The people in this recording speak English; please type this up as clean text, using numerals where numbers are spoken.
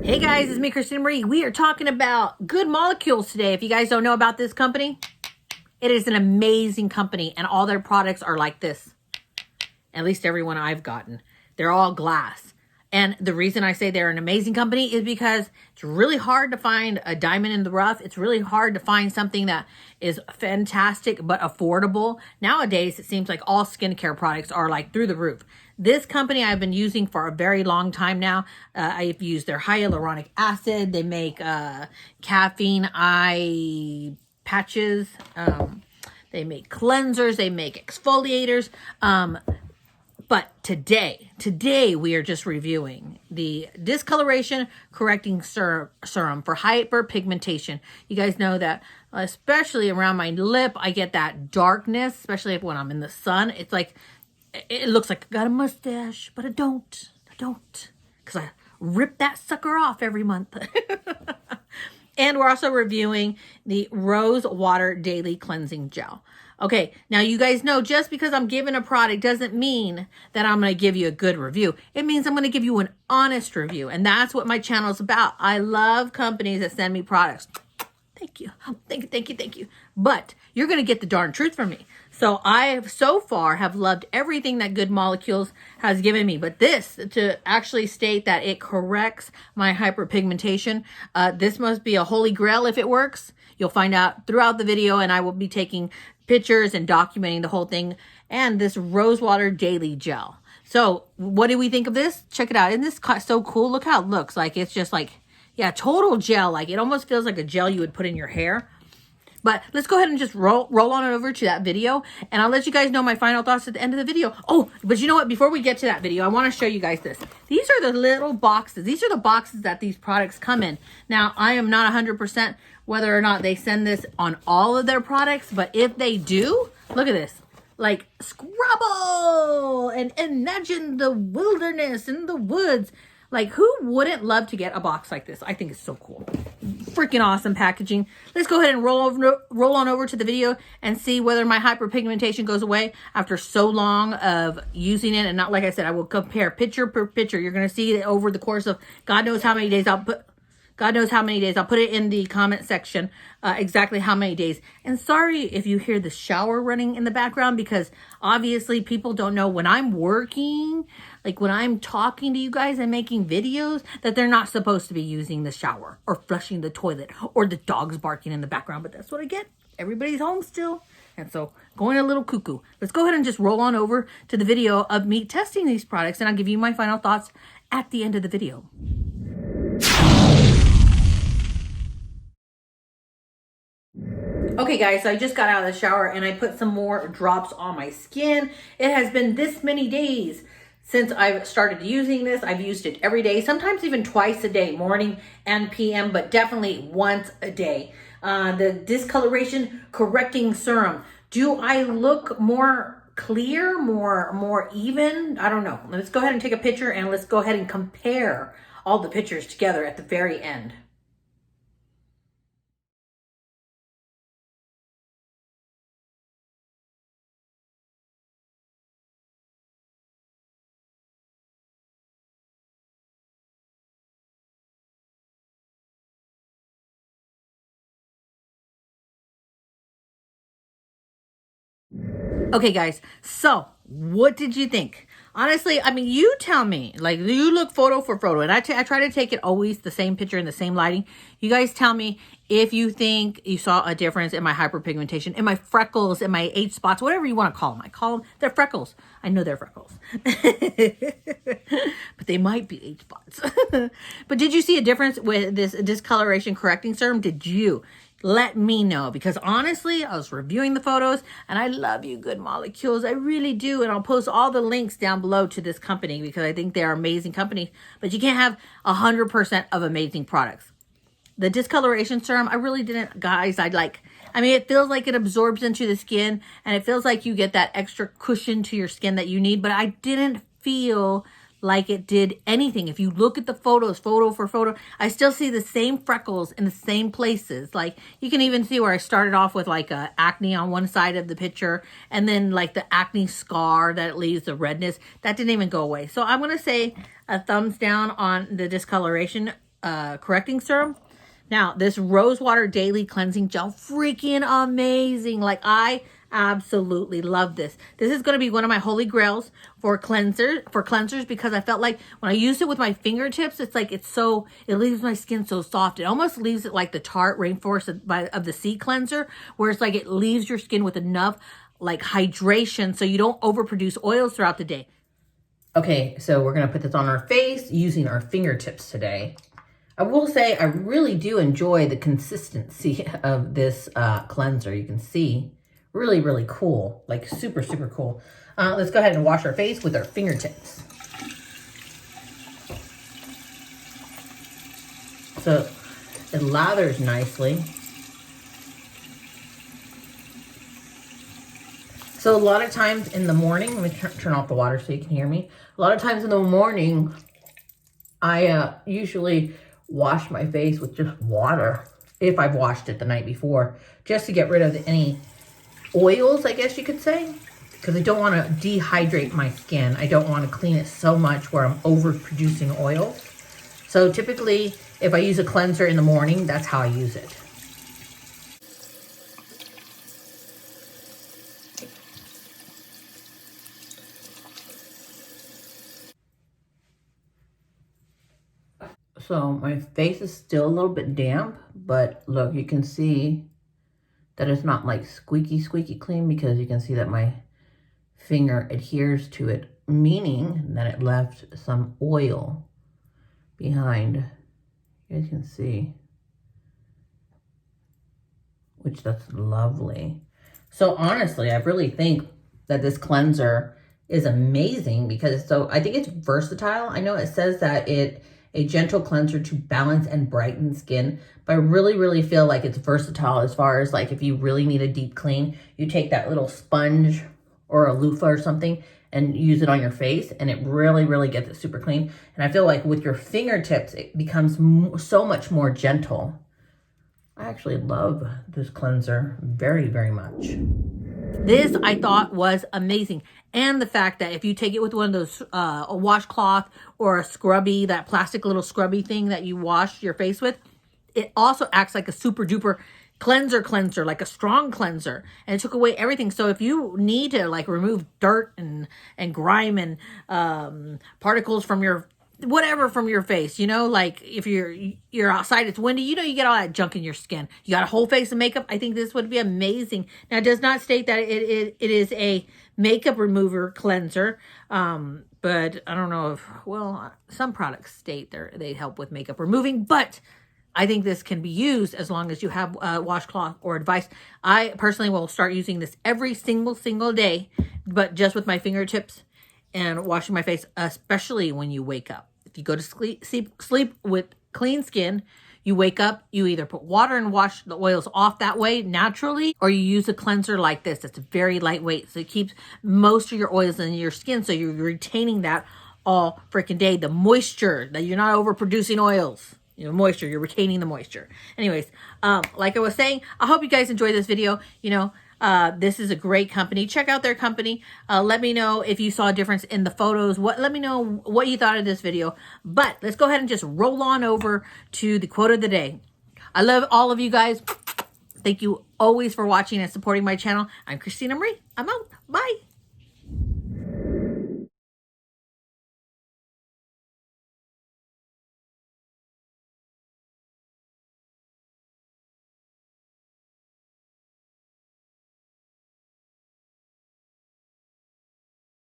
Hey guys, it's me, Christina Marie. We are talking about Good Molecules today. If you guys don't know about this company, it is an amazing company and all their products are like this. At least everyone I've gotten. They're all glass. And the reason I say they're an amazing company is because it's really hard to find a diamond in the rough. It's really hard to find something that is fantastic but affordable. Nowadays, it seems like all skincare products are like through the roof. This company I've been using for a very long time now. I've used their hyaluronic acid. They make caffeine eye patches. They make cleansers. They make exfoliators. But today we are just reviewing the Discoloration Correcting Serum for Hyperpigmentation. You guys know that, especially around my lip, I get that darkness, especially when I'm in the sun. It's like, it looks like I got a mustache, but I don't, because I rip that sucker off every month. And we're also reviewing the Rose Water Daily Cleansing Gel. Okay, now you guys know just because I'm giving a product doesn't mean that I'm going to give you a good review. It means I'm going to give you an honest review. And that's what my channel is about. I love companies that send me products. Thank you. Thank you. But you're going to get the darn truth from me. So I so far have loved everything that Good Molecules has given me. But this, to actually state that it corrects my hyperpigmentation, this must be a holy grail if it works. You'll find out throughout the video, and I will be taking pictures and documenting the whole thing. And this Rosewater Daily Gel. So what do we think of this? Check it out. Isn't this so cool? Look how it looks. Like, it's just like, yeah, total gel. Like, it almost feels like a gel you would put in your hair. But let's go ahead and just roll on over to that video. And I'll let you guys know my final thoughts at the end of the video. Oh, but you know what? Before we get to that video, I want to show you guys this. These are the little boxes. These are the boxes that these products come in. Now, I am not 100% whether or not they send this on all of their products. But if they do, look at this. Like, Scrabble! And imagine the wilderness and the woods. Like, who wouldn't love to get a box like this? I think it's so cool. Freaking awesome packaging. Let's go ahead and roll on over to the video and see whether my hyperpigmentation goes away after so long of using it. And not, like I said, I will compare picture per picture. You're going to see it over the course of God knows how many days. I'll put it in the comment section, exactly how many days. And sorry if you hear the shower running in the background, because obviously people don't know when I'm working, like when I'm talking to you guys and making videos, that they're not supposed to be using the shower or flushing the toilet or the dogs barking in the background. But that's what I get. Everybody's home still. And so going a little cuckoo. Let's go ahead and just roll on over to the video of me testing these products, and I'll give you my final thoughts at the end of the video. Okay guys, so I just got out of the shower and I put some more drops on my skin. It has been this many days since I've started using this. I've used it every day, sometimes even twice a day, morning and PM, but definitely once a day. The Discoloration Correcting Serum. Do I look more clear, more even? I don't know. Let's go ahead and take a picture and let's go ahead and compare all the pictures together at the very end. Okay, guys, so what did you think? Honestly, I mean, you tell me. Like, you look photo for photo, and I try to take it always the same picture in the same lighting. You guys tell me if you think you saw a difference in my hyperpigmentation, in my freckles, in my age spots, whatever you want to call them. I call them, they're freckles. I know they're freckles. But they might be age spots. But did you see a difference with this Discoloration Correcting Serum? Did you? Let me know, because honestly, I was reviewing the photos and I love you, Good Molecules. I really do. And I'll post all the links down below to this company because I think they're amazing companies, but you can't have 100% of amazing products. The Discoloration Serum, I really didn't, guys. I mean, it feels like it absorbs into the skin and it feels like you get that extra cushion to your skin that you need, but I didn't feel like it did anything. If you look at the photos, photo for photo, I still see the same freckles in the same places. Like, you can even see where I started off with like a acne on one side of the picture, and then like the acne scar that it leaves, the redness, that didn't even go away. So I'm going to say a thumbs down on the Discoloration correcting serum. Now, this Rose Water Daily Cleansing Gel, freaking amazing. Like, I absolutely love this. This is going to be one of my holy grails for cleansers, because I felt like when I used it with my fingertips, it's like it leaves my skin so soft. It almost leaves it like the Tarte Rainforest of the Sea cleanser, where it's like it leaves your skin with enough like hydration so you don't overproduce oils throughout the day. Okay, so we're going to put this on our face using our fingertips today. I will say I really do enjoy the consistency of this cleanser. You can see, really, really cool. Like super, super cool. Let's go ahead and wash our face with our fingertips. So it lathers nicely. So a lot of times in the morning, let me turn off the water so you can hear me. A lot of times in the morning, I usually wash my face with just water, if I've washed it the night before, just to get rid of any oils, I guess you could say, because I don't want to dehydrate my skin. I don't want to clean it so much where I'm overproducing oils. So typically, if I use a cleanser in the morning, that's how I use it. So my face is still a little bit damp, but look, you can see that it's not like squeaky clean, because you can see that my finger adheres to it, meaning that it left some oil behind. You guys can see, which that's lovely. So honestly, I really think that this cleanser is amazing, because I think it's versatile. I know it says that a gentle cleanser to balance and brighten skin, but I really, really feel like it's versatile as far as like if you really need a deep clean, you take that little sponge or a loofah or something and use it on your face, and it really, really gets it super clean. And I feel like with your fingertips, it becomes so much more gentle. I actually love this cleanser very, very much. This I thought was amazing. And the fact that if you take it with one of those, a washcloth or a scrubby, that plastic little scrubby thing that you wash your face with, it also acts like a super duper cleanser, like a strong cleanser. And it took away everything. So if you need to like remove dirt and grime and particles from your whatever from your face, you know, like if you're outside, it's windy, you know, you get all that junk in your skin, you got a whole face of makeup, I think this would be amazing. Now, it does not state that it is a makeup remover cleanser, but I don't know if, well, some products state they help with makeup removing, but I think this can be used as long as you have a washcloth or a device. I personally will start using this every single day, but just with my fingertips and washing my face, especially when you wake up. If you go to sleep with clean skin, you wake up, you either put water and wash the oils off that way naturally, or you use a cleanser like this. It's very lightweight, so it keeps most of your oils in your skin, so you're retaining that all freaking day. The moisture, that you're not overproducing oils. You know, moisture, you're retaining the moisture. Anyways, like I was saying, I hope you guys enjoyed this video. You know, this is a great company. Check out their company. Let me know if you saw a difference in the photos. Let me know what you thought of this video. But let's go ahead and just roll on over to the quote of the day. I love all of you guys. Thank you always for watching and supporting my channel. I'm Christina Marie. I'm out. Bye.